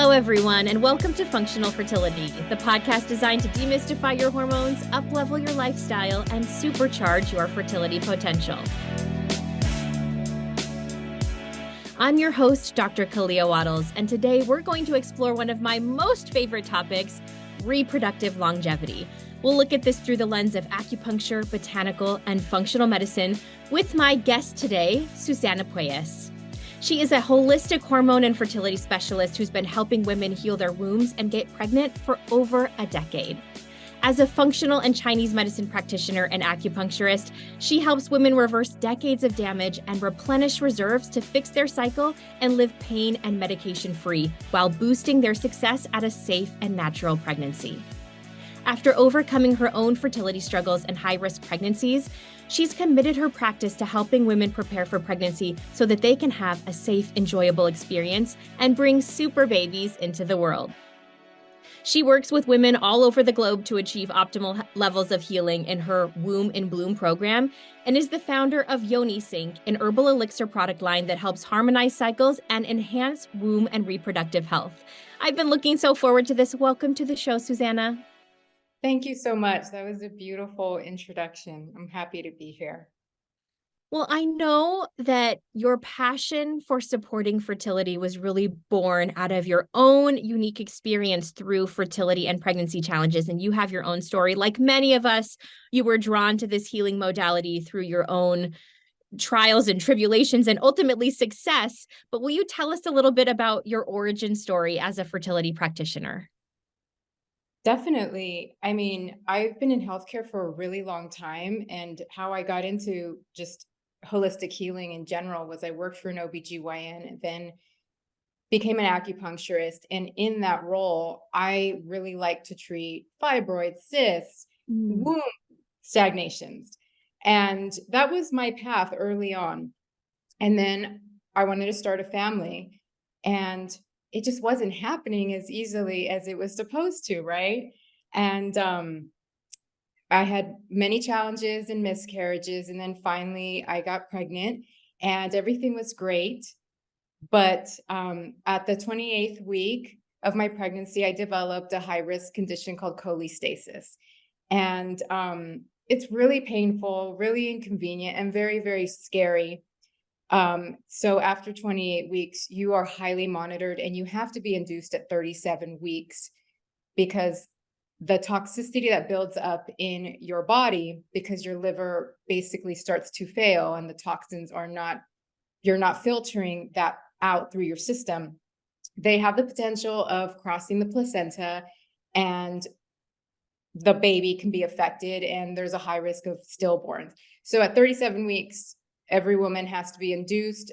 Hello, everyone, and welcome to Functional Fertility, the podcast designed to demystify your hormones, up-level your lifestyle, and supercharge your fertility potential. I'm your host, Dr. Kalea Wattles, and today we're going to explore one of my most favorite topics, reproductive longevity. We'll look at this through the lens of acupuncture, botanical, and functional medicine with my guest today, Susana Puelles. She is a holistic hormone and fertility specialist who's been helping women heal their wombs and get pregnant for over a decade. As a functional and Chinese medicine practitioner and acupuncturist, she helps women reverse decades of damage and replenish reserves to fix their cycle and live pain and medication-free while boosting their success at a safe and natural pregnancy. After overcoming her own fertility struggles and high-risk pregnancies, she's committed her practice to helping women prepare for pregnancy so that they can have a safe, enjoyable experience and bring super babies into the world. She works with women all over the globe to achieve optimal levels of healing in her Womb in Bloom program and is the founder of Yoni Sync, an herbal elixir product line that helps harmonize cycles and enhance womb and reproductive health. I've been looking so forward to this. Welcome to the show, Susana. Thank you so much. That was a beautiful introduction. I'm happy to be here. Well, I know that your passion for supporting fertility was really born out of your own unique experience through fertility and pregnancy challenges. And you have your own story. Like many of us, you were drawn to this healing modality through your own trials and tribulations and ultimately success. But will you tell us a little bit about your origin story as a fertility practitioner? Definitely. I mean, I've been in healthcare for a really long time, and how I got into just holistic healing in general was I worked for an OBGYN and then became an acupuncturist. And in that role, I really like to treat fibroids, cysts, womb stagnations. And that was my path early on. And then I wanted to start a family, and it just wasn't happening as easily as it was supposed to, right? And I had many challenges and miscarriages, and then finally I got pregnant, and everything was great. But at the 28th week of my pregnancy, I developed a high-risk condition called cholestasis. And it's really painful, really inconvenient, and very, very scary. So after 28 weeks, you are highly monitored, and you have to be induced at 37 weeks because the toxicity that builds up in your body, because your liver basically starts to fail and the toxins you're not filtering that out through your system. They have the potential of crossing the placenta, and the baby can be affected, and there's a high risk of stillborns. So at 37 weeks, every woman has to be induced,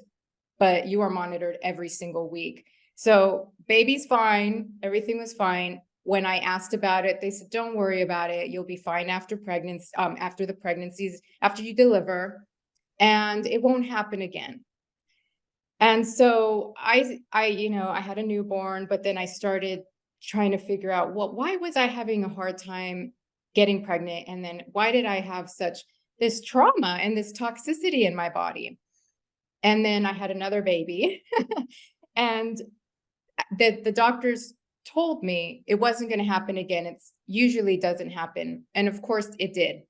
but you are monitored every single week. So baby's fine. Everything was fine. When I asked about it, they said, don't worry about it. You'll be fine after pregnancy, after the pregnancies, after you deliver, and it won't happen again. And so I had a newborn, but then I started trying to figure out, why was I having a hard time getting pregnant? And then why did I have this trauma and this toxicity in my body? And then I had another baby and the doctors told me it wasn't going to happen again. It usually doesn't happen. And of course it did.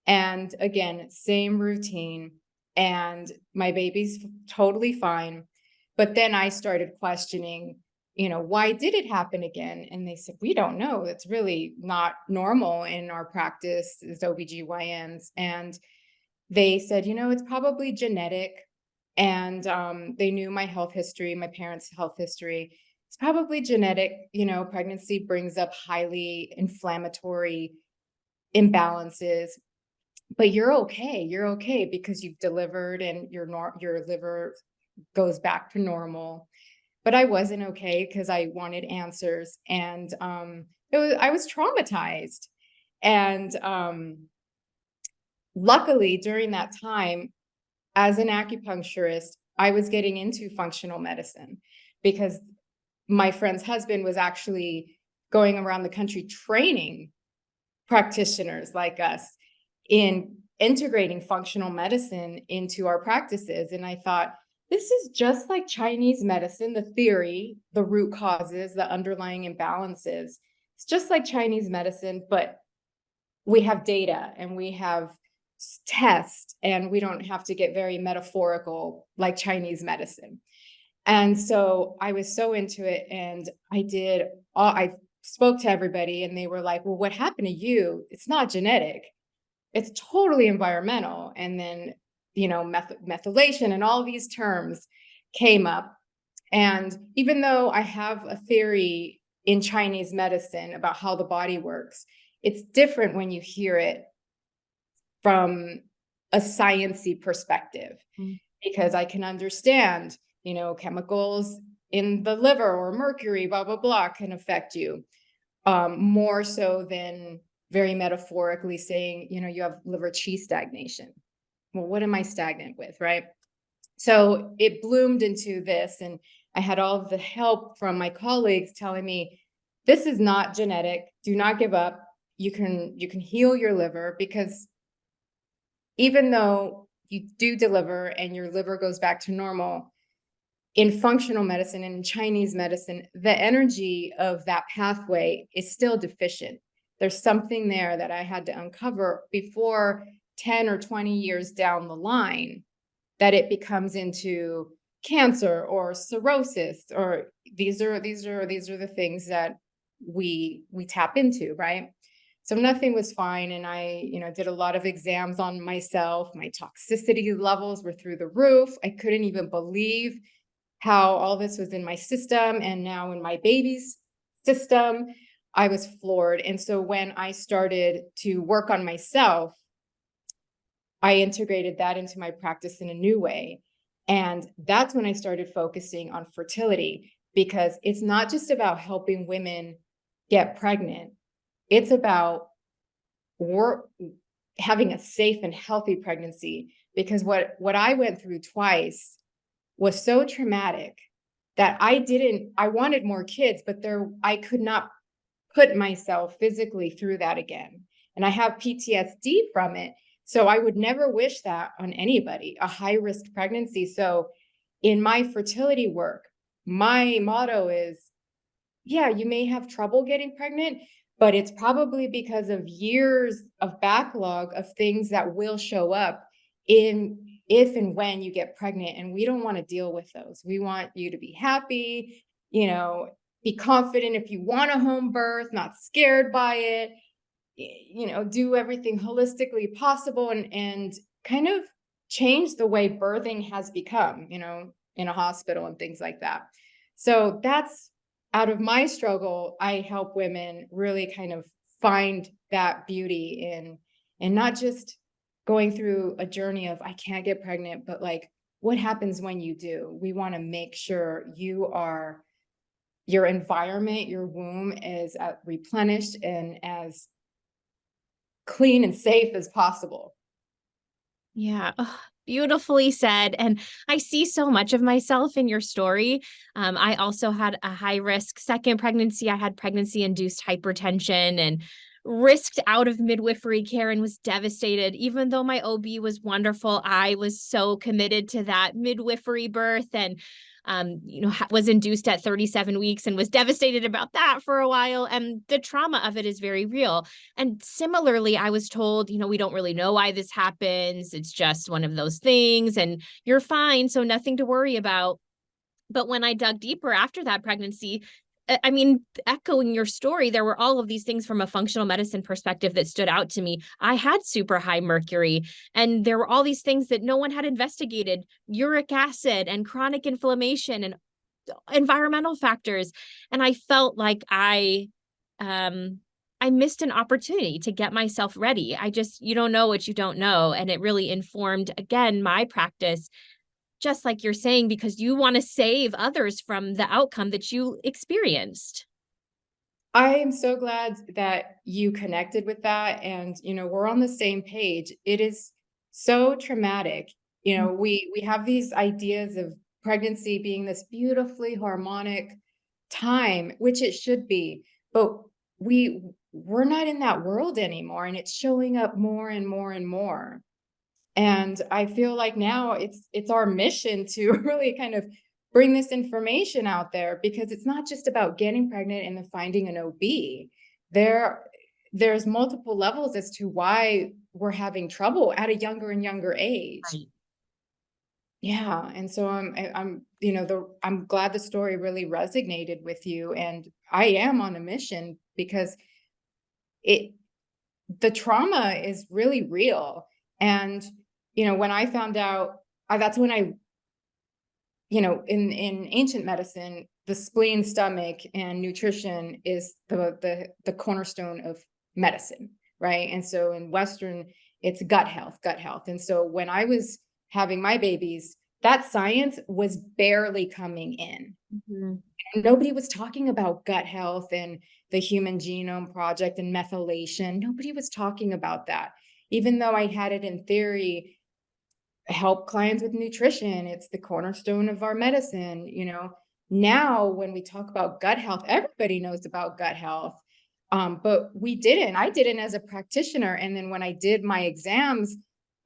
And again, same routine, and my baby's totally fine. But then I started questioning, why did it happen again? And they said, we don't know. It's really not normal in our practice as OBGYNs. And they said, it's probably genetic. And they knew my health history, my parents' health history. It's probably genetic. Pregnancy brings up highly inflammatory imbalances, but you're okay. You're okay because you've delivered and your liver goes back to normal. But I wasn't okay because I wanted answers, and I was traumatized. And luckily, during that time, as an acupuncturist, I was getting into functional medicine because my friend's husband was actually going around the country training practitioners like us in integrating functional medicine into our practices. And I thought, This is just like Chinese medicine, the theory, the root causes, the underlying imbalances. It's just like Chinese medicine, but we have data and we have tests, and we don't have to get very metaphorical like Chinese medicine. And so I was so into it, and I spoke to everybody, and they were like, well, what happened to you? It's not genetic. It's totally environmental. And then, methylation and all these terms came up. And even though I have a theory in Chinese medicine about how the body works, it's different when you hear it from a sciencey perspective, because I can understand, chemicals in the liver or mercury, blah, blah, blah, can affect you more so than very metaphorically saying, you have liver qi stagnation. Well, what am I stagnant with, right? So it bloomed into this, and I had all of the help from my colleagues telling me, this is not genetic. Do not give up. You can heal your liver, because even though you do deliver and your liver goes back to normal, in functional medicine and in Chinese medicine, the energy of that pathway is still deficient. There's something there that I had to uncover before 10 or 20 years down the line, that it becomes into cancer or cirrhosis, or these are the things that we tap into, right? So nothing was fine. And I, did a lot of exams on myself. My toxicity levels were through the roof. I couldn't even believe how all this was in my system, and now in my baby's system. I was floored. And so when I started to work on myself, I integrated that into my practice in a new way. And that's when I started focusing on fertility, because it's not just about helping women get pregnant. It's about having a safe and healthy pregnancy, because what I went through twice was so traumatic that I wanted more kids, but I could not put myself physically through that again. And I have PTSD from it. So I would never wish that on anybody, a high risk pregnancy. So in my fertility work, my motto is, yeah, you may have trouble getting pregnant, but it's probably because of years of backlog of things that will show up if and when you get pregnant. And we don't want to deal with those. We want you to be happy, be confident if you want a home birth, not scared by it, do everything holistically possible, and kind of change the way birthing has become, in a hospital and things like that. So that's out of my struggle. I help women really kind of find that beauty and not just going through a journey of, I can't get pregnant, but like, what happens when you do? We want to make sure your environment, your womb is replenished and as clean and safe as possible. Yeah. Oh, beautifully said. And I see so much of myself in your story. I also had a high risk second pregnancy. I had pregnancy induced hypertension and risked out of midwifery care and was devastated. Even though my OB was wonderful, I was so committed to that midwifery birth, and was induced at 37 weeks and was devastated about that for a while. And the trauma of it is very real. And similarly, I was told, we don't really know why this happens. It's just one of those things and you're fine. So nothing to worry about. But when I dug deeper after that pregnancy, I mean, echoing your story, there were all of these things from a functional medicine perspective that stood out to me. I had super high mercury, and there were all these things that no one had investigated, uric acid and chronic inflammation and environmental factors. And I felt like I missed an opportunity to get myself ready. You don't know what you don't know. And it really informed, again, my practice, just like you're saying, because you want to save others from the outcome that you experienced. I am so glad that you connected with that. And, we're on the same page. It is so traumatic. We have these ideas of pregnancy being this beautifully harmonic time, which it should be, but we're not in that world anymore. And it's showing up more and more and more. And I feel like now it's our mission to really kind of bring this information out there, because it's not just about getting pregnant and then finding an OB. There's multiple levels as to why we're having trouble at a younger and younger age. Right. Yeah, and so I'm glad the story really resonated with you, and I am on a mission because it the trauma is really real. And when I found out, that's when in ancient medicine, the spleen, stomach, and nutrition is the cornerstone of medicine, right? And so in Western, it's gut health, gut health. And so when I was having my babies, that science was barely coming in. Mhm. Nobody was talking about gut health and the Human Genome Project and methylation. Nobody was talking about that. Even though I had it in theory, help clients with nutrition, it's the cornerstone of our medicine. Now when we talk about gut health, everybody knows about gut health. But I didn't as a practitioner. And then when I did my exams,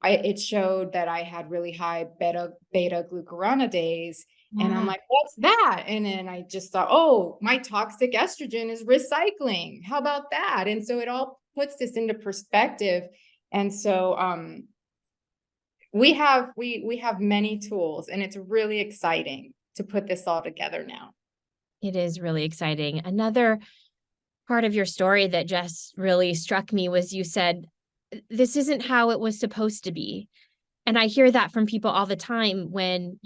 it showed that I had really high beta glucuronidase. And I'm Yeah. like, what's that? And then I just thought, oh, my toxic estrogen is recycling. How about that? And so it all puts this into perspective. And so we have many tools, and it's really exciting to put this all together now. It is really exciting. Another part of your story that just really struck me was you said, this isn't how it was supposed to be. And I hear that from people all the time when,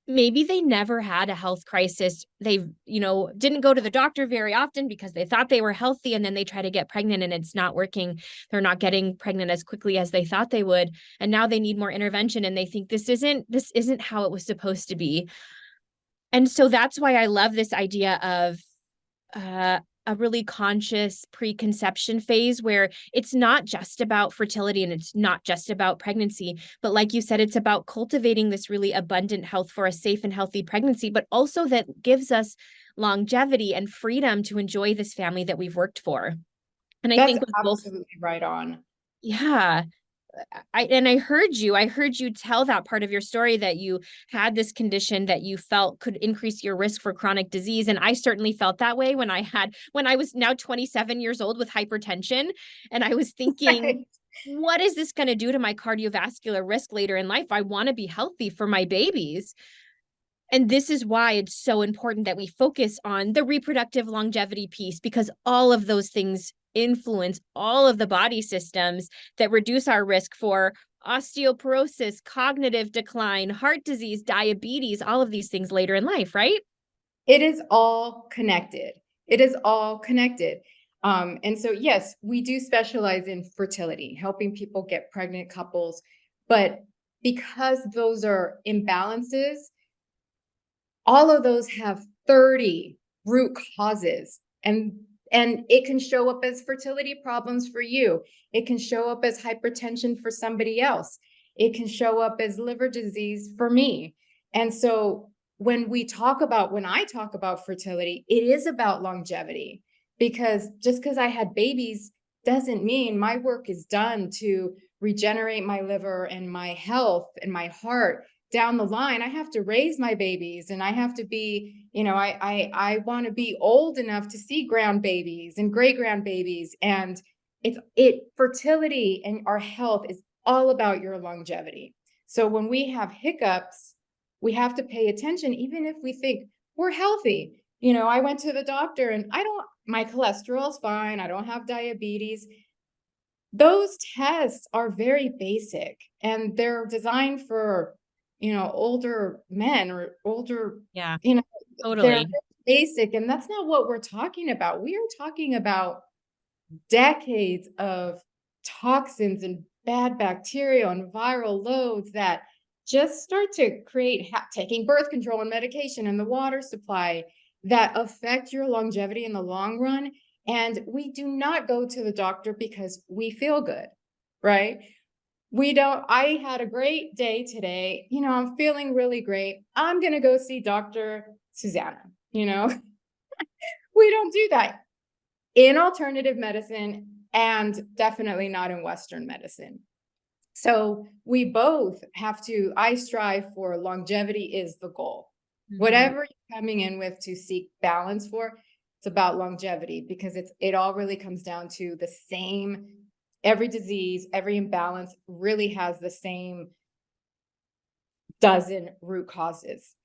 maybe they never had a health crisis. They, didn't go to the doctor very often because they thought they were healthy, and then they try to get pregnant and it's not working. They're not getting pregnant as quickly as they thought they would. And now they need more intervention, and they think this isn't how it was supposed to be. And so that's why I love this idea of a really conscious preconception phase where it's not just about fertility and it's not just about pregnancy, but like you said, it's about cultivating this really abundant health for a safe and healthy pregnancy, but also that gives us longevity and freedom to enjoy this family that we've worked for. And I That's think with both, absolutely right on. yeah, I heard you tell that part of your story that you had this condition that you felt could increase your risk for chronic disease. And I certainly felt that way when I was now 27 years old with hypertension. And I was thinking, Right. what is this going to do to my cardiovascular risk later in life? I want to be healthy for my babies. And this is why it's so important that we focus on the reproductive longevity piece, because all of those things influence all of the body systems that reduce our risk for osteoporosis, cognitive decline, heart disease, diabetes, all of these things later in life, right? It is all connected. It is all connected. And so, yes, we do specialize in fertility, helping people get pregnant couples. But because those are imbalances, all of those have 30 root causes. And it can show up as fertility problems for you. It can show up as hypertension for somebody else. It can show up as liver disease for me. And so when I talk about fertility, it is about longevity, because just because I had babies doesn't mean my work is done to regenerate my liver and my health and my heart down the line. I have to raise my babies, and I have to be, I want to be old enough to see grandbabies and great grandbabies. And fertility and our health is all about your longevity. So when we have hiccups, we have to pay attention, even if we think we're healthy. I went to the doctor and my cholesterol's fine. I don't have diabetes. Those tests are very basic, and they're designed for older men or older, Yeah, you know, they're totally. basic. And that's not what we're talking about. We are talking about decades of toxins and bad bacteria and viral loads that just start to create taking birth control and medication and the water supply that affect your longevity in the long run. And we do not go to the doctor because we feel good, right? We don't. I had a great day today. I'm feeling really great. I'm going to go see Dr. Susana. We don't do that in alternative medicine, and definitely not in Western medicine. So we both have to, I strive for longevity is the goal. Mhm. Whatever you're coming in with to seek balance for, it's about longevity, because it all really comes down to the same, every disease, every imbalance really has the same dozen root causes.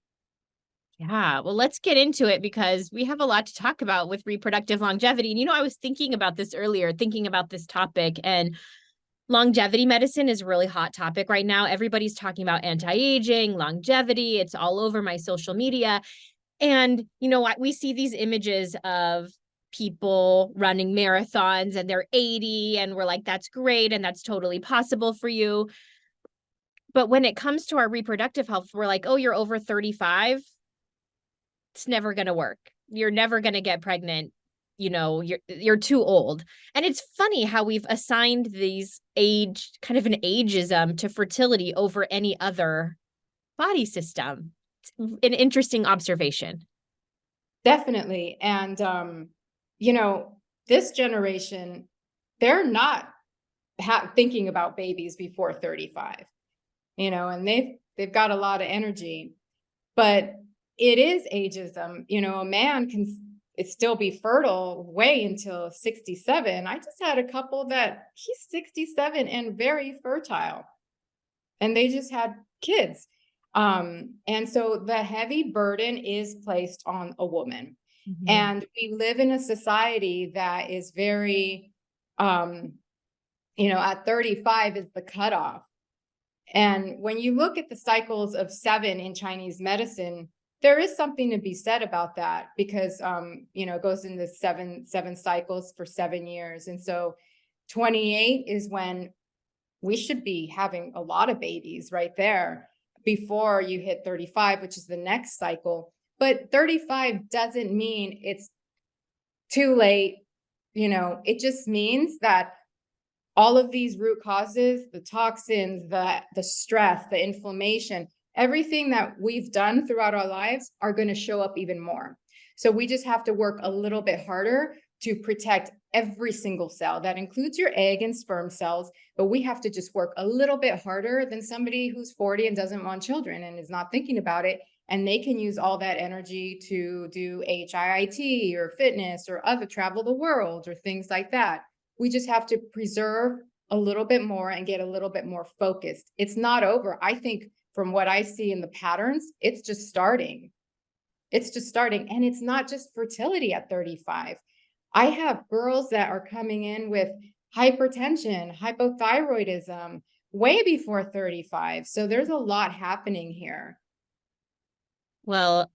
Yeah, well, let's get into it because we have a lot to talk about with reproductive longevity. And I was thinking about this earlier, thinking about this topic, and longevity medicine is a really hot topic right now. Everybody's talking about anti-aging, longevity. It's all over my social media. And what, we see these images of people running marathons and they're 80 and we're like, that's great and that's totally possible for you. But when it comes to our reproductive health, we're like, oh, you're over 35. It's never going to work. You're never going to get pregnant. You're too old. And it's funny how we've assigned these age, kind of an ageism to fertility over any other body system. It's an interesting observation. Definitely. And, this generation, they're not thinking about babies before 35, and they've got a lot of energy, but it is ageism. A man can still be fertile way until 67. I just had a couple that he's 67 and very fertile, and they just had kids. And so the heavy burden is placed on a woman. Mhm. And we live in a society that is very, at 35 is the cutoff. And when you look at the cycles of 7 in Chinese medicine, there is something to be said about that, because it goes into seven cycles for 7 years. And so 28 is when we should be having a lot of babies right there before you hit 35, which is the next cycle. But 35 doesn't mean it's too late. It just means that all of these root causes, the toxins, the stress, the inflammation, everything that we've done throughout our lives are going to show up even more. So we just have to work a little bit harder to protect every single cell. That includes your egg and sperm cells, but we have to just work a little bit harder than somebody who's 40 and doesn't want children and is not thinking about it. And they can use all that energy to do HIIT or fitness or other travel the world or things like that. We just have to preserve a little bit more and get a little bit more focused. It's not over. I think from what I see in the patterns, it's just starting. It's just starting. And it's not just fertility at 35. I have girls that are coming in with hypertension, hypothyroidism way before 35. So there's a lot happening here. Well,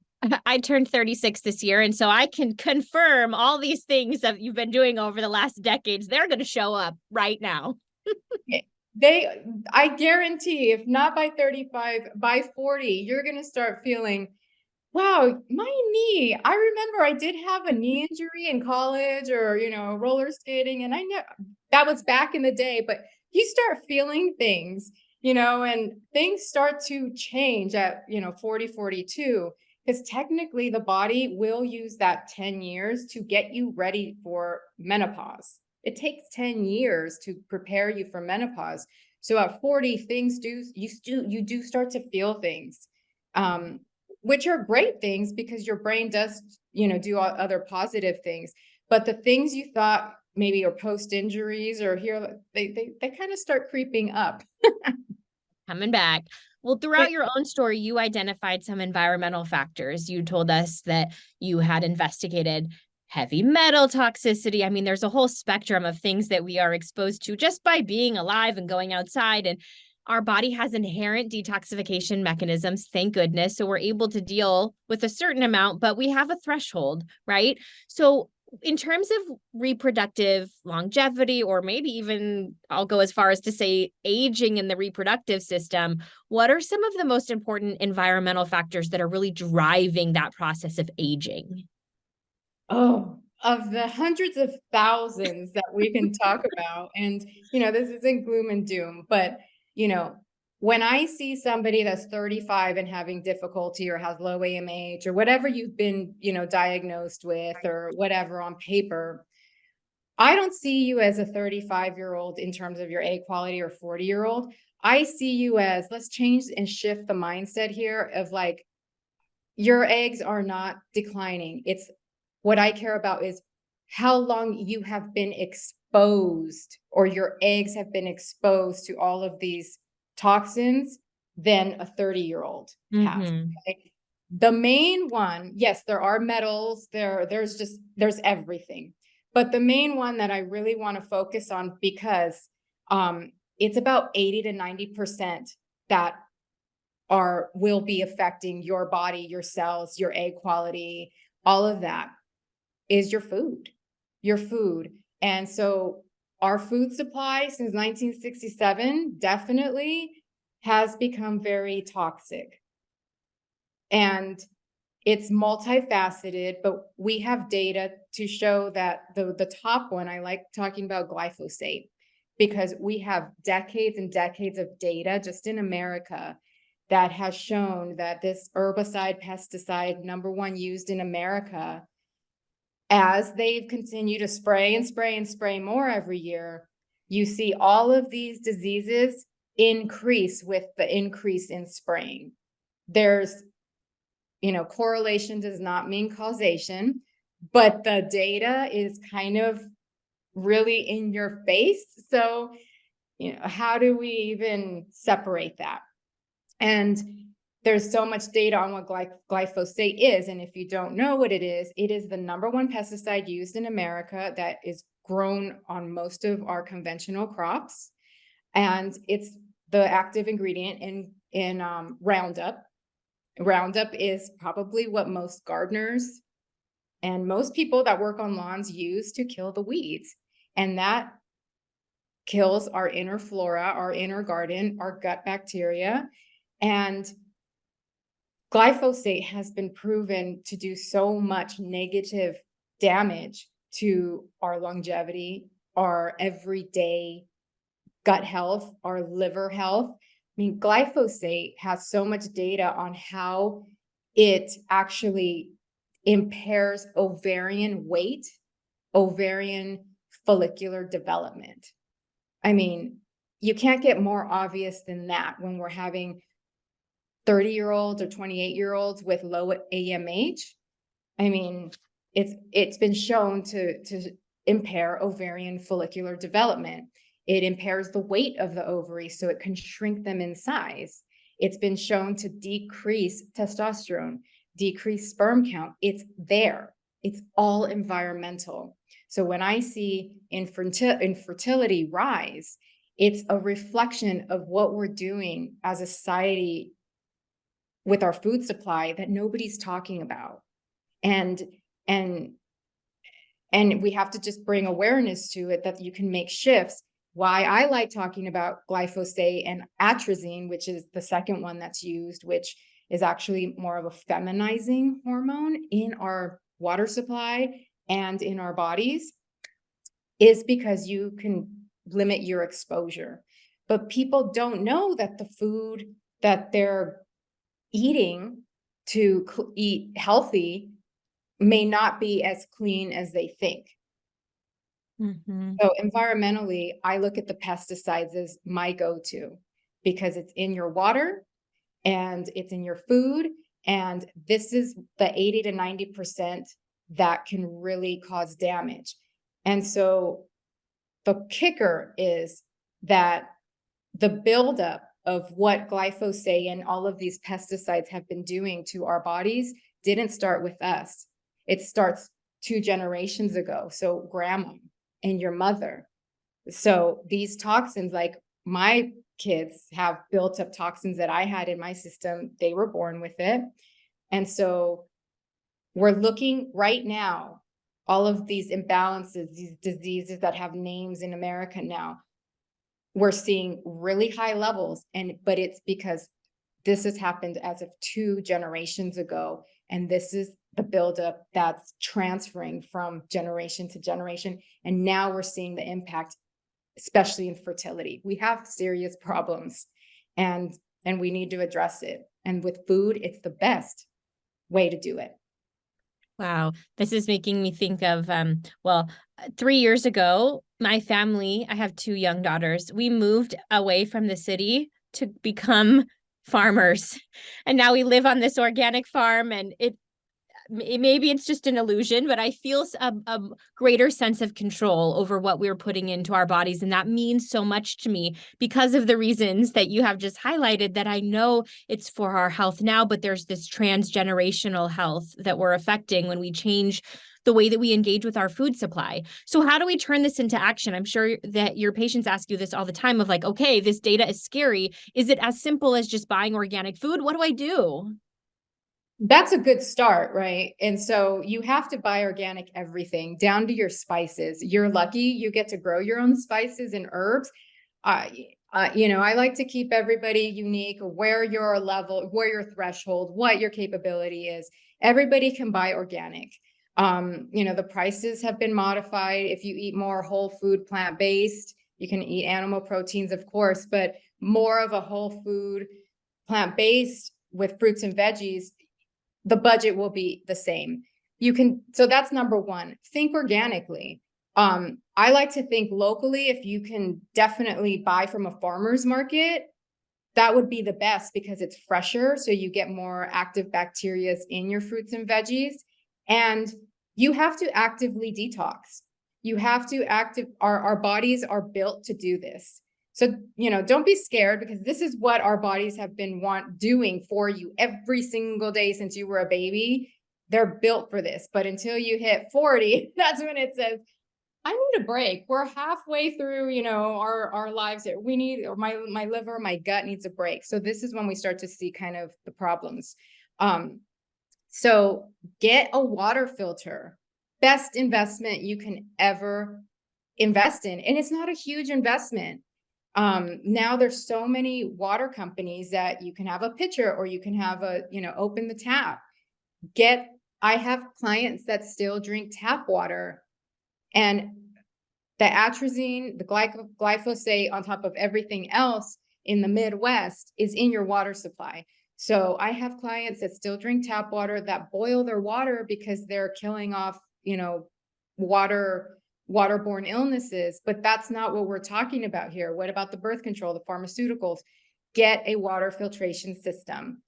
I turned 36 this year, and so I can confirm all these things that you've been doing over the last decades. They're going to show up right now. I guarantee, if not by 35, by 40, you're going to start feeling, wow, my knee. I remember I did have a knee injury in college, or, roller skating. And I know that was back in the day, but you start feeling things, and things start to change at, 40, 42, because technically the body will use that 10 years to get you ready for menopause. It takes 10 years to prepare you for menopause. So at 40, you do start to feel things. Which are great things, because your brain does, do other positive things. But the things you thought maybe are post injuries or here, they kind of start creeping up. Coming back. Well, But throughout your own story, you identified some environmental factors. You told us that you had investigated heavy metal toxicity. I mean, there's a whole spectrum of things that we are exposed to just by being alive and going outside. And our body has inherent detoxification mechanisms, thank goodness. So we're able to deal with a certain amount, but we have a threshold, right? So in terms of reproductive longevity, or maybe even I'll go as far as to say aging in the reproductive system, what are some of the most important environmental factors that are really driving that process of aging? oh, of the hundreds of thousands that we can talk about, and this isn't gloom and doom, but you know, when I see somebody that's 35 and having difficulty or has low AMH or whatever you've been, diagnosed with or whatever on paper, I don't see you as a 35-year-old in terms of your egg quality or 40-year-old. I see you as, let's change and shift the mindset here of like, your eggs are not declining. It's what I care about is how long you have been exposed or your eggs have been exposed to all of these toxins than a 30-year-old has. Mm-hmm. Okay? The main one, yes, there are metals, there's everything. But the main one that I really want to focus on because it's about 80 to 90% that will be affecting your body, your cells, your egg quality, all of that is your food, your food. And so our food supply since 1967 definitely has become very toxic. And it's multifaceted, but we have data to show that the top one, I like talking about glyphosate, because we have decades and decades of data just in America that has shown that this herbicide, pesticide, number one used in America, as they've continued to spray and spray and spray more every year, you see all of these diseases increase with the increase in spraying. There's, correlation does not mean causation, but the data is kind of really in your face. So, how do we even separate that? And there's so much data on what glyphosate is. And if you don't know what it is the number one pesticide used in America that is grown on most of our conventional crops. And it's the active ingredient in Roundup. Roundup is probably what most gardeners and most people that work on lawns use to kill the weeds. And that kills our inner flora, our inner garden, our gut bacteria. And glyphosate has been proven to do so much negative damage to our longevity, our everyday gut health, our liver health. I mean, glyphosate has so much data on how it actually impairs ovarian weight, ovarian follicular development. I mean, you can't get more obvious than that when we're having 30-year-olds or 28-year-olds with low AMH. I mean, it's been shown to impair ovarian follicular development. It impairs the weight of the ovary, so it can shrink them in size. It's been shown to decrease testosterone, decrease sperm count. It's there. It's all environmental. So when I see infertility rise, it's a reflection of what we're doing as a society with our food supply that nobody's talking about. And we have to just bring awareness to it that you can make shifts. Why I like talking about glyphosate and atrazine, which is the second one that's used, which is actually more of a feminizing hormone in our water supply and in our bodies, is because you can limit your exposure. But people don't know that the food that they're eating to eat healthy may not be as clean as they think. Mm-hmm. So environmentally, I look at the pesticides as my go-to because it's in your water and it's in your food. And this is the 80 to 90% that can really cause damage. And so the kicker is that the buildup of what glyphosate and all of these pesticides have been doing to our bodies didn't start with us. It starts 2 generations ago. So grandma and your mother. So these toxins, like my kids have built up toxins that I had in my system. They were born with it. And so we're looking right now, all of these imbalances, these diseases that have names in America now, we're seeing really high levels. But it's because this has happened as of 2 generations ago. And this is the buildup that's transferring from generation to generation. And now we're seeing the impact, especially in fertility. We have serious problems and we need to address it. And with food, it's the best way to do it. Wow. This is making me think of, well, 3 years ago, my family, I have 2 young daughters, we moved away from the city to become farmers. And now we live on this organic farm, and maybe it's just an illusion, but I feel a greater sense of control over what we're putting into our bodies. And that means so much to me because of the reasons that you have just highlighted, that I know it's for our health now, but there's this transgenerational health that we're affecting when we change the way that we engage with our food supply. So how do we turn this into action? I'm sure that your patients ask you this all the time of like, okay, this data is scary. Is it as simple as just buying organic food? What do I do? That's a good start, right? And so you have to buy organic everything down to your spices. You're lucky you get to grow your own spices and herbs. Uh, I like to keep everybody unique, where your level, where your threshold, what your capability is. Everybody can buy organic. The prices have been modified. If you eat more whole food, plant-based, you can eat animal proteins, of course, but more of a whole food, plant-based with fruits and veggies, the budget will be the same. So that's number one, think organically. I like to think locally. If you can definitely buy from a farmer's market, that would be the best because it's fresher. So you get more active bacteria in your fruits and veggies. And you have to actively detox. You have to our bodies are built to do this. So, don't be scared, because this is what our bodies have been doing for you every single day since you were a baby. They're built for this. But until you hit 40, that's when it says, I need a break. We're halfway through, our lives. Or my liver, my gut needs a break. So this is when we start to see kind of the problems. So get a water filter. Best investment you can ever invest in. And it's not a huge investment. Now there's so many water companies that you can have a pitcher, or you can have open the tap. I have clients that still drink tap water, and the atrazine, the glyphosate on top of everything else in the Midwest is in your water supply. So I have clients that still drink tap water, that boil their water because they're killing off, waterborne illnesses. But that's not what we're talking about here. What about the birth control, the pharmaceuticals? Get a water filtration system,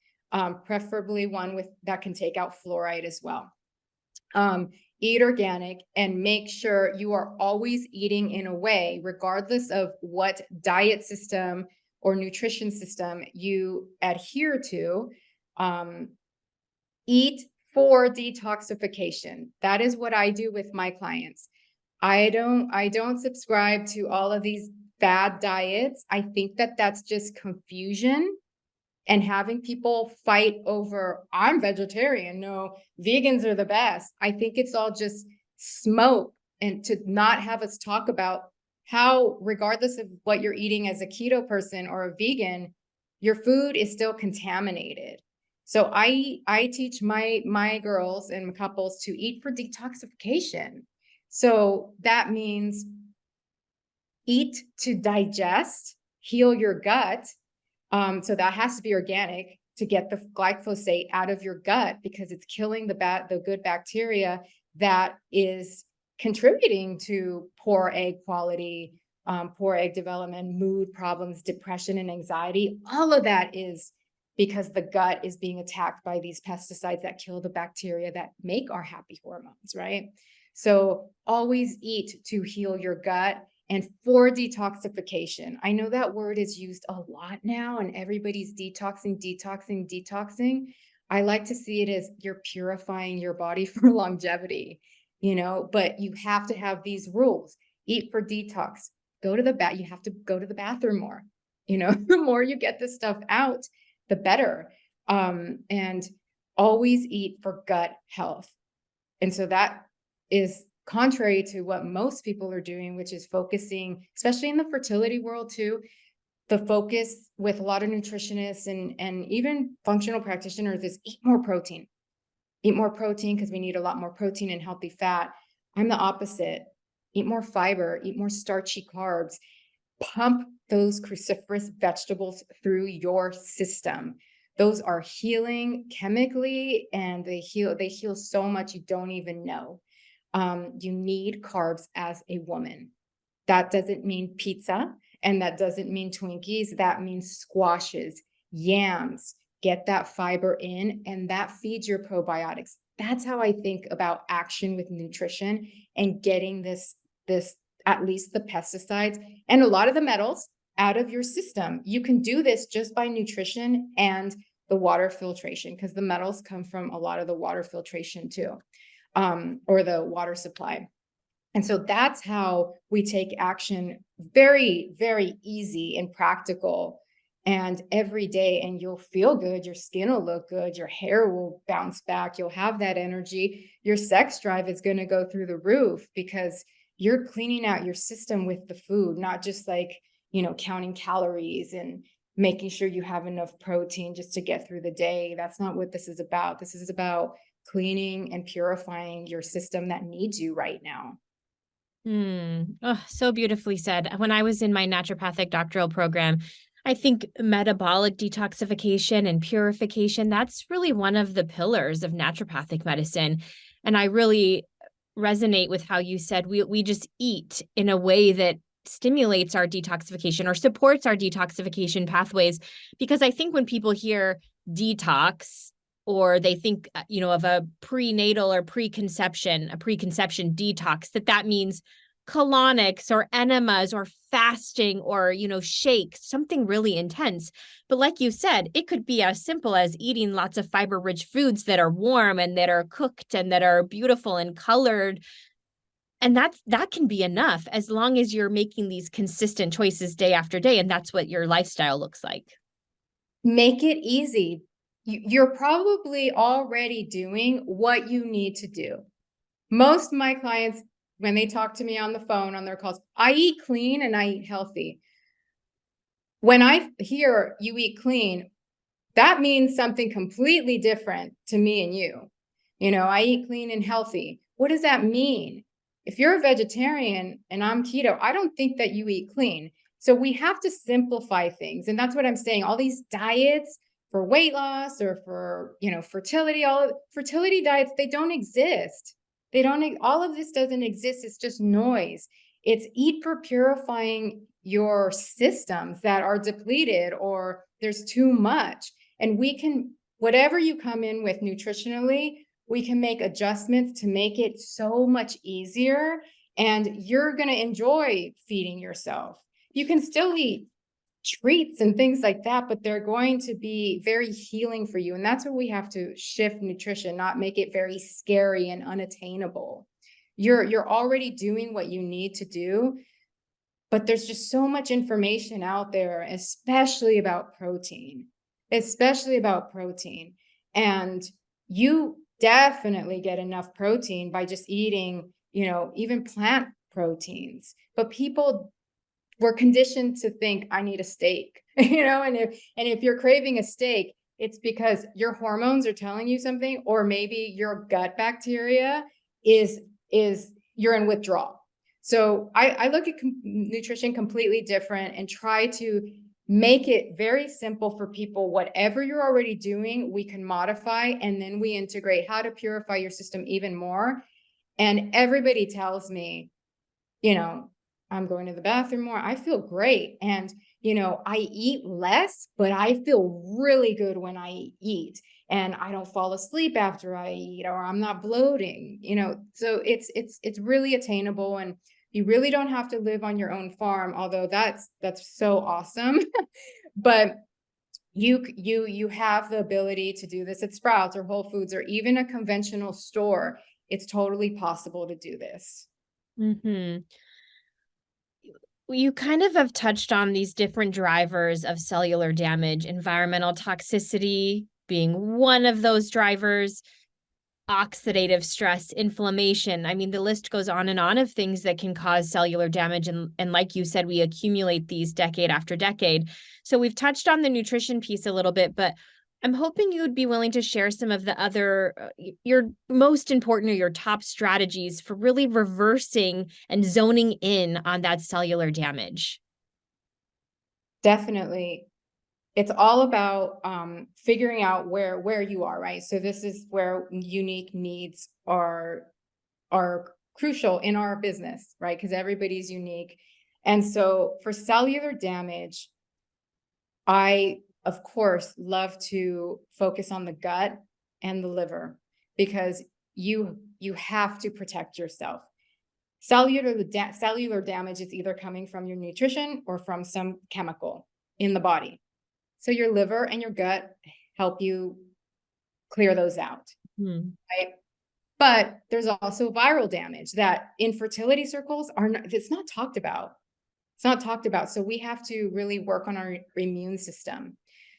preferably one that can take out fluoride as well. Eat organic, and make sure you are always eating in a way, regardless of what diet system or nutrition system you adhere to. Eat for detoxification. That is what I do with my clients. I don't subscribe to all of these fad diets. I think that that's just confusion and having people fight over, I'm vegetarian, no, vegans are the best. I think it's all just smoke, and to not have us talk about how, regardless of what you're eating as a keto person or a vegan, your food is still contaminated. So I teach my girls and couples to eat for detoxification. So that means eat to digest, heal your gut. So that has to be organic to get the glyphosate out of your gut, because it's killing the good bacteria that is contributing to poor egg quality, poor egg development, mood problems, depression, and anxiety. All of that is because the gut is being attacked by these pesticides that kill the bacteria that make our happy hormones, right? So always eat to heal your gut and for detoxification. I know that word is used a lot now, and everybody's detoxing. I like to see it as you're purifying your body for longevity, but you have to have these rules. Eat for detox. You have to go to the bathroom more. The more you get this stuff out, the better. And always eat for gut health. And so that is contrary to what most people are doing, which is focusing, especially in the fertility world too, the focus with a lot of nutritionists and even functional practitioners is eat more protein because we need a lot more protein and healthy fat. I'm the opposite. Eat more fiber, eat more starchy carbs, pump those cruciferous vegetables through your system. Those are healing chemically, and they heal so much you don't even know. You need carbs as a woman. That doesn't mean pizza, and that doesn't mean Twinkies. That means squashes, yams. Get that fiber in, and that feeds your probiotics. That's how I think about action with nutrition and getting this at least the pesticides and a lot of the metals out of your system. You can do this just by nutrition and the water filtration, because the metals come from a lot of the water filtration too, or the water supply. And so that's how we take action, very, very easy and practical and every day. And you'll feel good. Your skin will look good. Your hair will bounce back. You'll have that energy. Your sex drive is going to go through the roof because you're cleaning out your system with the food, not just like, counting calories and making sure you have enough protein just to get through the day. That's not what this is about. This is about cleaning and purifying your system that needs you right now. Oh, so beautifully said. When I was in my naturopathic doctoral program, I think metabolic detoxification and purification, that's really one of the pillars of naturopathic medicine. And I really resonate with how you said we just eat in a way that stimulates our detoxification or supports our detoxification pathways. Because I think when people hear detox, or they think, of a prenatal or a preconception detox, that means colonics or enemas or fasting or, shakes, something really intense. But like you said, it could be as simple as eating lots of fiber-rich foods that are warm and that are cooked and that are beautiful and colored. And that can be enough as long as you're making these consistent choices day after day. And that's what your lifestyle looks like. Make it easy. You're probably already doing what you need to do. Most of my clients, when they talk to me on the phone, on their calls, I eat clean and I eat healthy. When I hear you eat clean, that means something completely different to me and you. I eat clean and healthy. What does that mean? If you're a vegetarian and I'm keto, I don't think that you eat clean. So we have to simplify things. And that's what I'm saying. All these diets for weight loss or for, fertility, fertility diets, they don't exist. All of this doesn't exist. It's just noise. It's eat for purifying your systems that are depleted or there's too much. And whatever you come in with nutritionally, we can make adjustments to make it so much easier. And you're going to enjoy feeding yourself. You can still eat treats and things like that, but they're going to be very healing for you. And that's where we have to shift nutrition, not make it very scary and unattainable. You're already doing what you need to do, but there's just so much information out there, especially about protein. And you definitely get enough protein by just eating, even plant proteins. But we're conditioned to think I need a steak, and if you're craving a steak, it's because your hormones are telling you something, or maybe your gut bacteria is you're in withdrawal. So I look at nutrition completely different and try to make it very simple for people. Whatever you're already doing, we can modify, and then we integrate how to purify your system even more. And everybody tells me, I'm going to the bathroom more. I feel great. And, I eat less, but I feel really good when I eat, and I don't fall asleep after I eat, or I'm not bloating, so it's really attainable. And you really don't have to live on your own farm, although that's so awesome. But you have the ability to do this at Sprouts or Whole Foods or even a conventional store. It's totally possible to do this. Mm-hmm. You kind of have touched on these different drivers of cellular damage, environmental toxicity being one of those drivers, oxidative stress, inflammation. I mean, the list goes on and on of things that can cause cellular damage. And like you said, we accumulate these decade after decade. So we've touched on the nutrition piece a little bit, but I'm hoping you would be willing to share some of the other, your most important or your top strategies for really reversing and zoning in on that cellular damage. Definitely. It's all about figuring out where you are, right? So this is where unique needs are crucial in our business, right? Because everybody's unique. And so for cellular damage, I, of course, love to focus on the gut and the liver, because you have to protect yourself. Cellular damage is either coming from your nutrition or from some chemical in the body. So your liver and your gut help you clear those out, right? But there's also viral damage that in fertility circles it's not talked about. It's not talked about. So we have to really work on our immune system.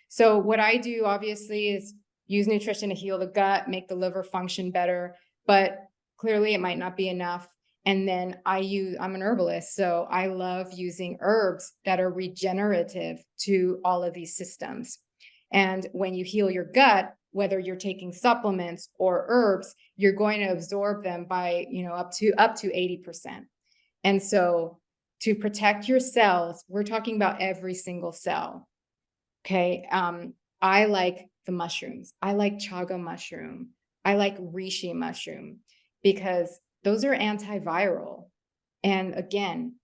So what I do, obviously, is use nutrition to heal the gut, make the liver function better, but clearly it might not be enough. And then I'm an herbalist, so I love using herbs that are regenerative to all of these systems. And when you heal your gut, whether you're taking supplements or herbs, you're going to absorb them by, up to 80%. And so to protect your cells, we're talking about every single cell. Okay. I like the mushrooms. I like chaga mushroom. I like reishi mushroom, because those are antiviral. And again,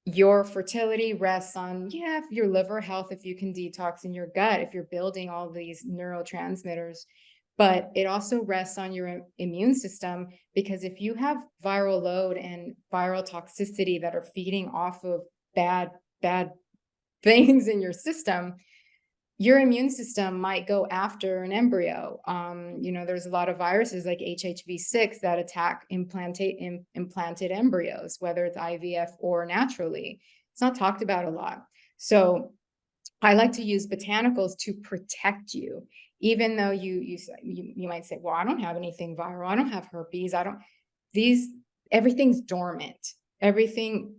your fertility rests on, your liver health, if you can detox in your gut, if you're building all these neurotransmitters, but it also rests on your immune system, because if you have viral load and viral toxicity that are feeding off of bad things in your system, your immune system might go after an embryo. There's a lot of viruses like HHV6 that attack implanted embryos, whether it's IVF or naturally. It's not talked about a lot. So I like to use botanicals to protect you, even though you might say, well, I don't have anything viral. I don't have herpes. Everything's dormant. Everything,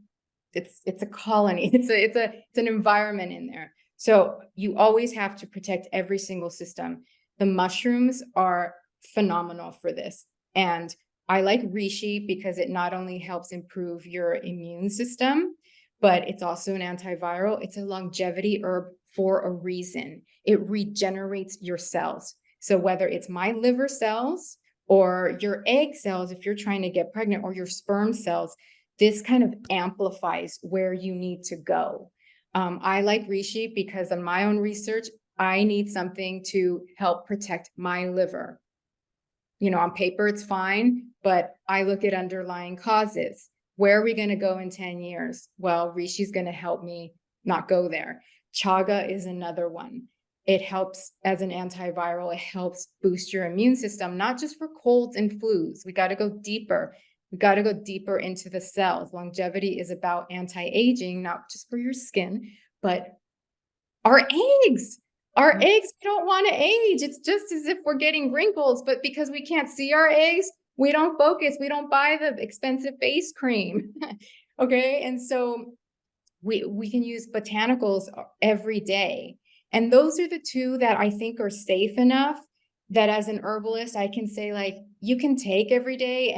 it's a colony. It's an environment in there. So you always have to protect every single system. The mushrooms are phenomenal for this. And I like reishi because it not only helps improve your immune system, but it's also an antiviral. It's a longevity herb for a reason. It regenerates your cells. So whether it's my liver cells or your egg cells, if you're trying to get pregnant, or your sperm cells, this kind of amplifies where you need to go. I like reishi because in my own research, I need something to help protect my liver. On paper, it's fine, but I look at underlying causes. Where are we going to go in 10 years? Well, reishi is going to help me not go there. Chaga is another one. It helps as an antiviral. It helps boost your immune system, not just for colds and flus. We got to go deeper. We got to go deeper into the cells. Longevity is about anti-aging, not just for your skin, but our eggs. Our eggs don't want to age. It's just as if we're getting wrinkles, but because we can't see our eggs, we don't focus. We don't buy the expensive face cream. Okay. And so we can use botanicals every day. And those are the two that I think are safe enough that as an herbalist, I can say, like, you can take every day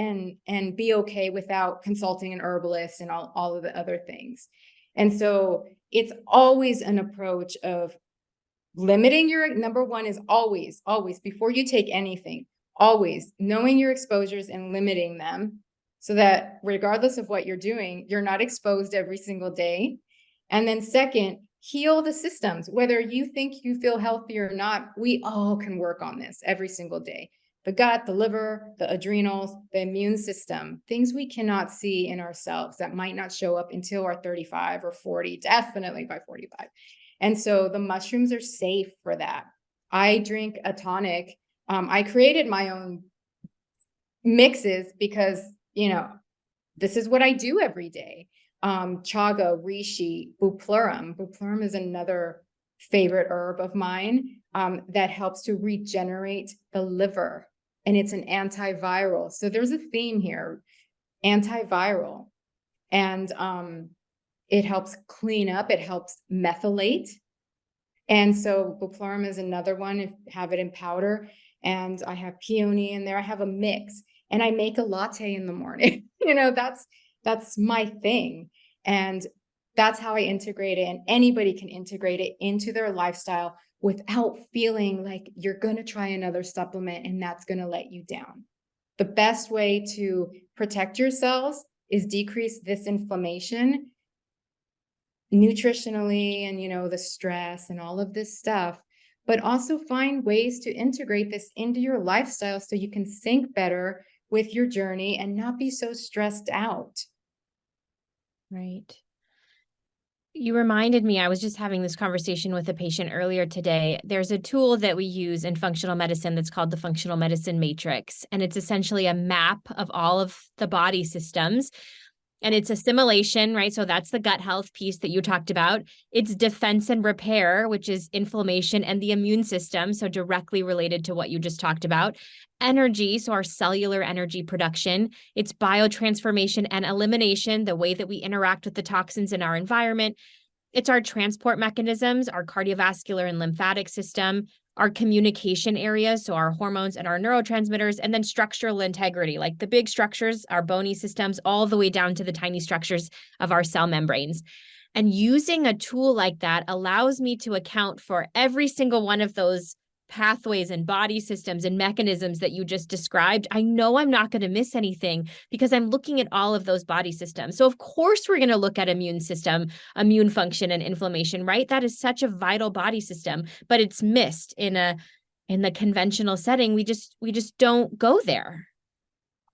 and be okay without consulting an herbalist and all of the other things. And so it's always an approach of limiting your, number one is always, before you take anything, always knowing your exposures and limiting them so that regardless of what you're doing, you're not exposed every single day. And then second, heal the systems. Whether you think you feel healthy or not, we all can work on this every single day. The gut, the liver, the adrenals, the immune system, things we cannot see in ourselves that might not show up until we're 35 or 40, definitely by 45. And so the mushrooms are safe for that. I drink a tonic. I created my own mixes because, this is what I do every day. Chaga, reishi, bupleurum. Bupleurum is another favorite herb of mine that helps to regenerate the liver. And it's an antiviral. So there's a theme here, antiviral. And it helps clean up, it helps methylate. And so bupleurum is another one, have it in powder. And I have peony in there. I have a mix and I make a latte in the morning. That's my thing. And that's how I integrate it. And anybody can integrate it into their lifestyle without feeling like you're going to try another supplement and that's going to let you down. the best way to protect your cells is decrease this inflammation nutritionally and, the stress and all of this stuff, but also find ways to integrate this into your lifestyle so you can sync better with your journey and not be so stressed out. Right. You reminded me, I was just having this conversation with a patient earlier today. There's a tool that we use in functional medicine that's called the Functional Medicine Matrix. And it's essentially a map of all of the body systems. And it's assimilation, right? So that's the gut health piece that you talked about. It's defense and repair, which is inflammation and the immune system. So directly related to what you just talked about. Energy, so our cellular energy production. It's biotransformation and elimination, the way that we interact with the toxins in our environment. It's our transport mechanisms, our cardiovascular and lymphatic system, our communication areas, so our hormones and our neurotransmitters, and then structural integrity, like the big structures, our bony systems, all the way down to the tiny structures of our cell membranes. And using a tool like that allows me to account for every single one of those pathways and body systems and mechanisms that you just described. I know I'm not going to miss anything because I'm looking at all of those body systems. So of course we're going to look at immune system, immune function and inflammation, right? That is such a vital body system, but it's missed in the conventional setting. We just don't go there.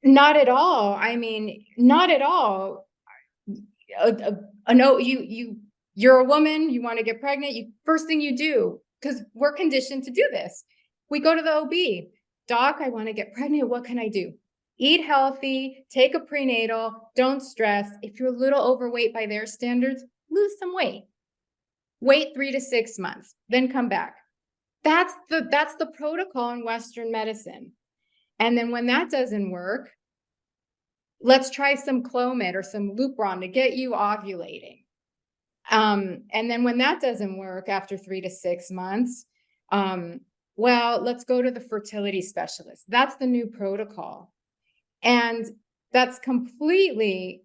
Not at all. I mean, not at all. No, you're a woman, you want to get pregnant, first thing you do, because we're conditioned to do this. We go to the OB. Doc, I want to get pregnant. What can I do? Eat healthy, take a prenatal, don't stress. If you're a little overweight by their standards, lose some weight. Wait 3 to 6 months, then come back. That's the protocol in Western medicine. And then when that doesn't work, let's try some Clomid or some Lupron to get you ovulating. And then when that doesn't work after 3 to 6 months, well, let's go to the fertility specialist. That's the new protocol. And that's completely,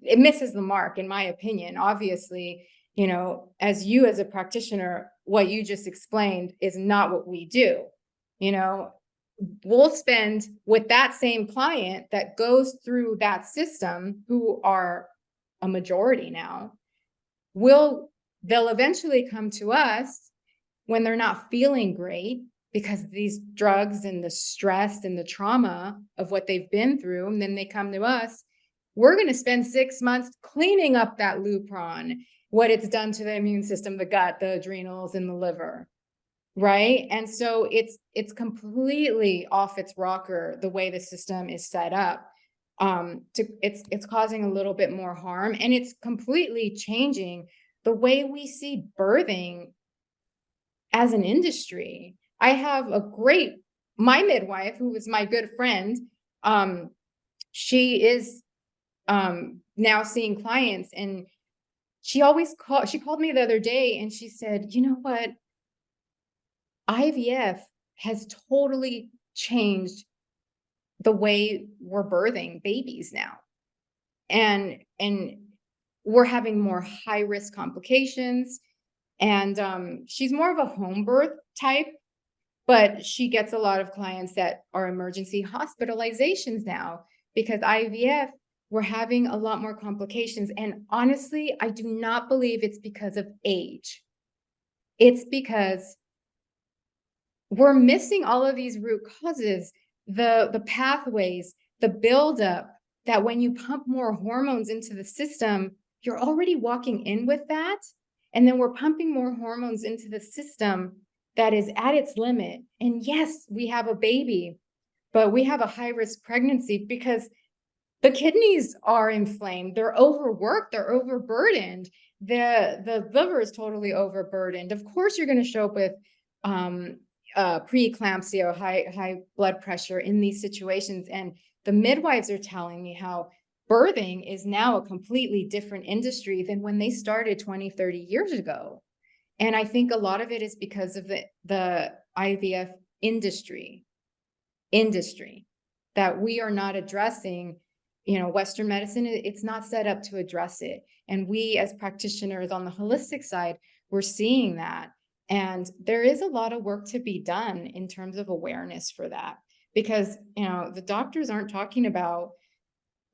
it misses the mark, in my opinion. Obviously, as a practitioner, what you just explained is not what we do. We'll spend with that same client that goes through that system, who are a majority now, they'll eventually come to us when they're not feeling great because of these drugs and the stress and the trauma of what they've been through. And then they come to us. We're going to spend 6 months cleaning up that Lupron, what it's done to the immune system, the gut, the adrenals, and the liver. Right. And so it's completely off its rocker, the way the system is set up. It's causing a little bit more harm, and it's completely changing the way we see birthing as an industry. I have my midwife, who was my good friend. She is now seeing clients, and she called me the other day and she said, you know what? IVF has totally changed the way we're birthing babies now. And we're having more high risk complications. And she's more of a home birth type, but she gets a lot of clients that are emergency hospitalizations now because IVF, we're having a lot more complications. And honestly, I do not believe it's because of age. It's because we're missing all of these root causes, the pathways, the buildup, that when you pump more hormones into the system, you're already walking in with that. And then we're pumping more hormones into the system that is at its limit. And yes, we have a baby, but we have a high risk pregnancy because the kidneys are inflamed. They're overworked. They're overburdened. The liver is totally overburdened. Of course, you're going to show up with preeclampsia or high blood pressure in these situations. And the midwives are telling me how birthing is now a completely different industry than when they started 20, 30 years ago. And I think a lot of it is because of the IVF industry that we are not addressing. Western medicine, it's not set up to address it. And we as practitioners on the holistic side, we're seeing that. And there is a lot of work to be done in terms of awareness for that. because, the doctors aren't talking about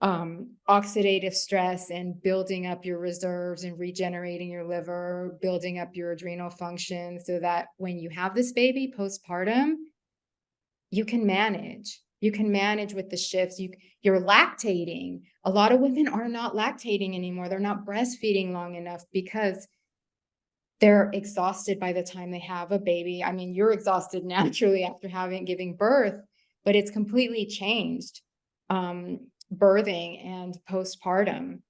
oxidative stress and building up your reserves and regenerating your liver, building up your adrenal function so that when you have this baby postpartum, you can manage. You can manage with the shifts. You're lactating. A lot of women are not lactating anymore. They're not breastfeeding long enough because they're exhausted by the time they have a baby. I mean, you're exhausted naturally after giving birth, but it's completely changed. Birthing and postpartum.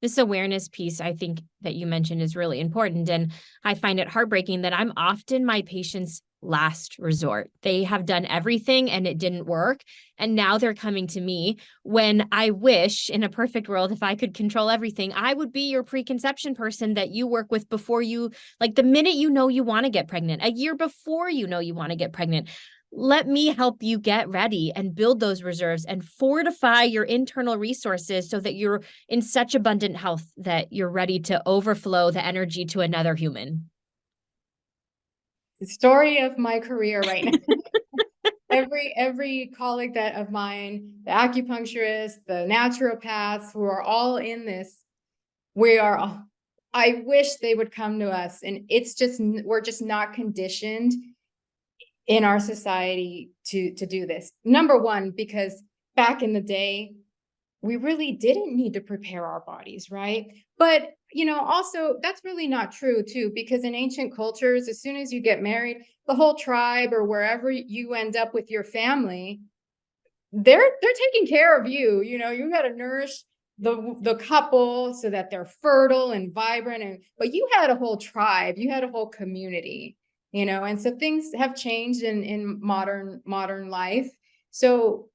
This awareness piece, I think that you mentioned, is really important. And I find it heartbreaking that I'm often my patient's last resort. They have done everything and it didn't work. And now they're coming to me when I wish, in a perfect world, if I could control everything, I would be your preconception person that you work with before you, like the minute you know you want to get pregnant, a year before you know you want to get pregnant. Let me help you get ready and build those reserves and fortify your internal resources so that you're in such abundant health that you're ready to overflow the energy to another human. The story of my career right now. Every colleague of mine, the acupuncturists, the naturopaths, who are all in this, I wish they would come to us. And we're just not conditioned in our society to do this. Number one, because back in the day, we really didn't need to prepare our bodies, right? But, also that's really not true too, because in ancient cultures, as soon as you get married, the whole tribe or wherever you end up with your family, they're taking care of you. You got to nourish the couple so that they're fertile and vibrant. But you had a whole tribe, you had a whole community. And so things have changed in modern life. So,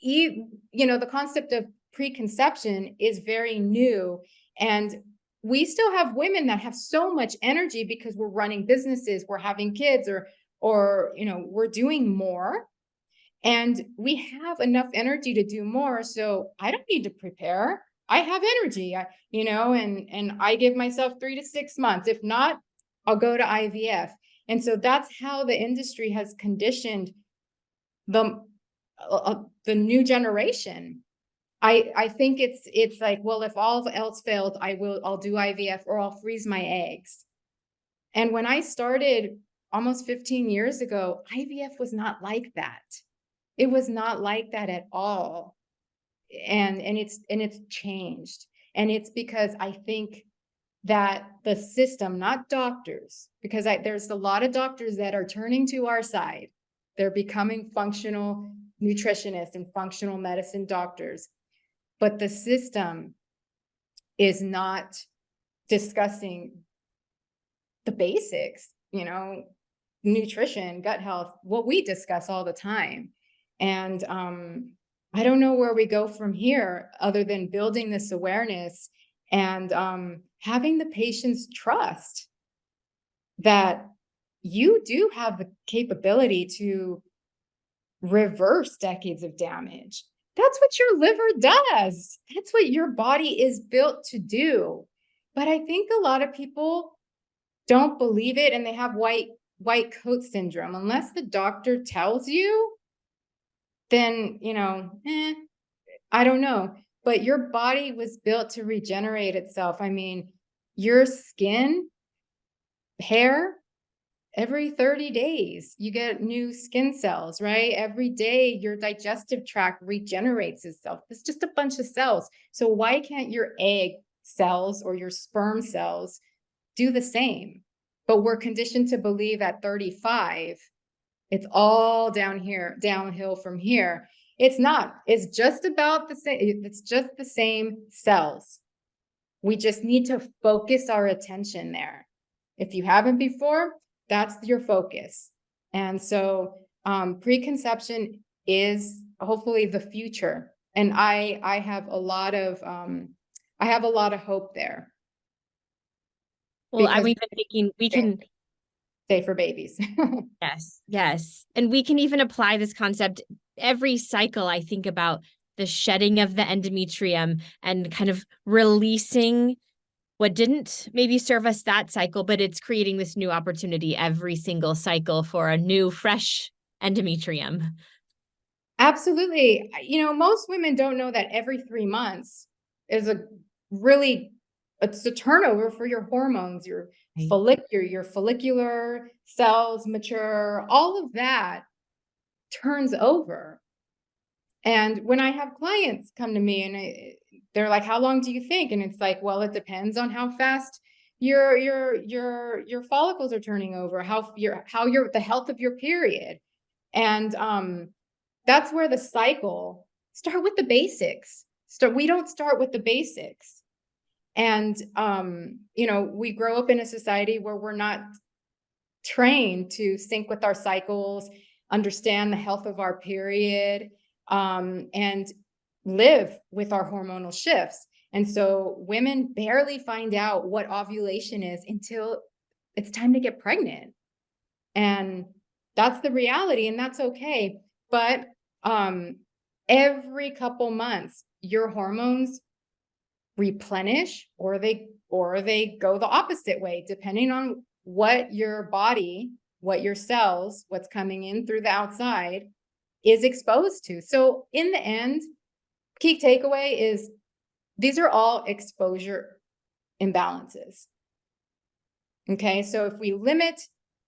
the concept of preconception is very new. And we still have women that have so much energy because we're running businesses, we're having kids, or we're doing more. And we have enough energy to do more. So I don't need to prepare. I have energy, and I give myself 3 to 6 months. If not, I'll go to IVF. And so that's how the industry has conditioned the new generation. I think it's like, well, if all else failed, I'll do IVF or I'll freeze my eggs. And when I started almost 15 years ago, IVF was not like that. It was not like that at all. And it's changed. And it's because I think that the system, not doctors, because there's a lot of doctors that are turning to our side. They're becoming functional nutritionists and functional medicine doctors. But the system is not discussing the basics, nutrition, gut health, what we discuss all the time. And I don't know where we go from here other than building this awareness and having the patients trust that you do have the capability to reverse decades of damage. That's what your liver does. That's what your body is built to do. But I think a lot of people don't believe it, and they have white coat syndrome. Unless the doctor tells you, then, I don't know. But your body was built to regenerate itself. I mean, your skin, hair, every 30 days, you get new skin cells, right? Every day, your digestive tract regenerates itself. It's just a bunch of cells. So why can't your egg cells or your sperm cells do the same? But we're conditioned to believe at 35, it's all downhill from here. It's not. It's just about the same. It's just the same cells. We just need to focus our attention there. If you haven't before, that's your focus. And so preconception is hopefully the future. And I have a lot of hope there. Well, I'm even thinking we can say for babies. Yes. And we can even apply this concept every cycle. I think about the shedding of the endometrium and kind of releasing what didn't maybe serve us that cycle, but it's creating this new opportunity every single cycle for a new, fresh endometrium. Absolutely. Most women don't know that every 3 months is it's a turnover for your hormones, your follicular cells mature, all of that turns over. And when I have clients come to me and they're like, how long do you think? And it's like, well, it depends on how fast your follicles are turning over, the health of your period. And that's where the cycle start with the basics. We don't start with the basics. And we grow up in a society where we're not trained to sync with our cycles, understand the health of our period, and live with our hormonal shifts. And so women barely find out what ovulation is until it's time to get pregnant. And that's the reality, and that's okay. But every couple months, your hormones replenish or they go the opposite way, depending on what your body, what your cells, what's coming in through the outside is exposed to. So in the end, key takeaway is these are all exposure imbalances. Okay, so if we limit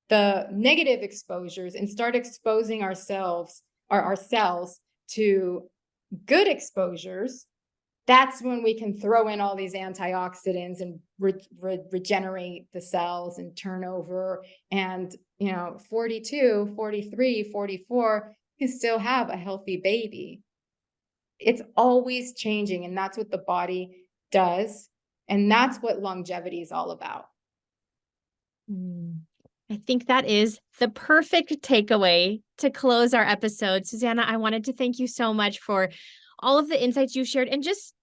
the negative exposures and start exposing our cells to good exposures, that's when we can throw in all these antioxidants and regenerate the cells and turnover. And 42, 43, 44 can still have a healthy baby. It's always changing, and that's what the body does. And that's what longevity is all about. I think that is the perfect takeaway to close our episode. Susana, I wanted to thank you so much for all of the insights you shared and just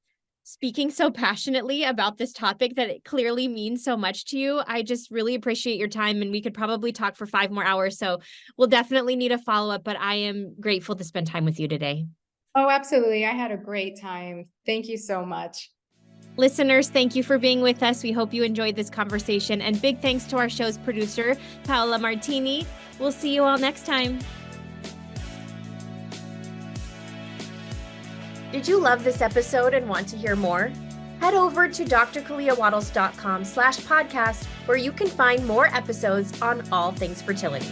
speaking so passionately about this topic that it clearly means so much to you. I just really appreciate your time, and we could probably talk for 5 more hours. So we'll definitely need a follow-up, but I am grateful to spend time with you today. Oh, absolutely. I had a great time. Thank you so much. Listeners, thank you for being with us. We hope you enjoyed this conversation, and big thanks to our show's producer, Paola Martini. We'll see you all next time. Did you love this episode and want to hear more? Head over to drkaleawattles.com/podcast, where you can find more episodes on all things fertility.